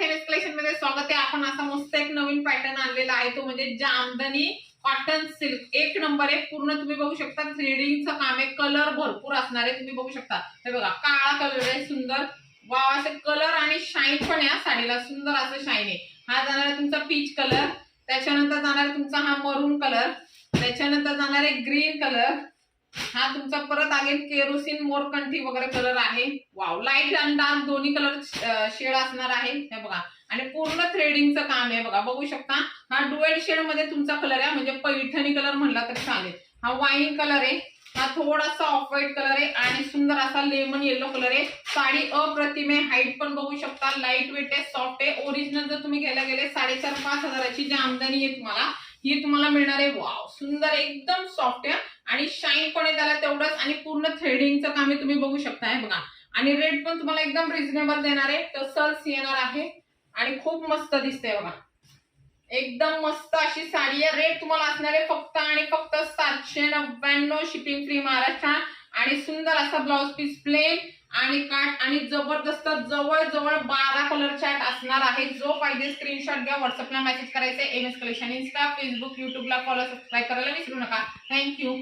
समर्थ MS collection मध्ये स्वागत आहे। आपण असा मस्त एक नवीन पॅटर्न आणलेला आहे, तो म्हणजे जामदानी कॉटन सिल्क। एक नंबर आहे, पूर्ण तुम्ही बघू शकता थ्रेडिंगचं काम आहे, कलर भरपूर असणार आहे। तुम्ही बघू शकता हे बघा, काळा कलर आहे, सुंदर वाव असे कलर आणि शाईन पण या साडीला सुंदर असं शाईन आहे। हा जाणार आहे तुमचा पीच कलर, त्याच्यानंतर जाणार आहे तुमचा हा मरून कलर, त्याच्यानंतर जाणार आहे ग्रीन कलर, हा तुमचा परत अगेन केरोसिन मोरकंठी वगैरे कलर आहे। वाव, लाईट आणि डार्क दोन्ही कलर शेड असणार आहे हे बघा। आणि पूर्ण थ्रेडिंगचं काम आहे बघा, बघू शकता। हा डुएल शेड मध्ये तुमचा कलर आहे, म्हणजे पैठणी कलर म्हणला तर चालेल। हा वाईन कलर आहे, हा थोडासा ऑफ व्हाईट कलर आहे आणि सुंदर असा लेमन येलो कलर आहे। साडी अप्रतिम आहे, हाईट पण बघू शकता, लाईट वेट आहे, सॉफ्ट आहे। ओरिजिनल जर तुम्ही घ्यायला गेले 4,500-5 हजाराची जी आमदानी आहे तुम्हाला, ही तुम्हाला मिळणार आहे। वाव, सुंदर एकदम सॉफ्ट आहे आणि शाईन पण आहे त्याला तेवढंच, आणि पूर्ण थ्रेडिंगचं काम आहे, तुम्ही बघू शकता हे बघा। आणि रेट पण तुम्हाला एकदम रिझनेबल देणार आहे, टसल्स येणार आहे आणि खूप मस्त दिसते बघा, एकदम मस्त अशी साडी आहे। रेट तुम्हाला असणार आहे फक्त आणि फक्त 799, शिपिंग फ्री महाराष्ट्र। आणि सुंदर असा ब्लाउज पीस प्लेन आणि काट आणि जबरदस्त जवळ जवळ 12 कलर चार्ट असणार आहे। जो पाहिजे स्क्रीनशॉट घ्या, व्हॉट्सअपला मेसेज करायचे। एमएस कलेक्शन इंस्टा, फेसबुक, युट्यूबला फॉलो, सबस्क्राईब करायला विसरू नका। थँक्यू।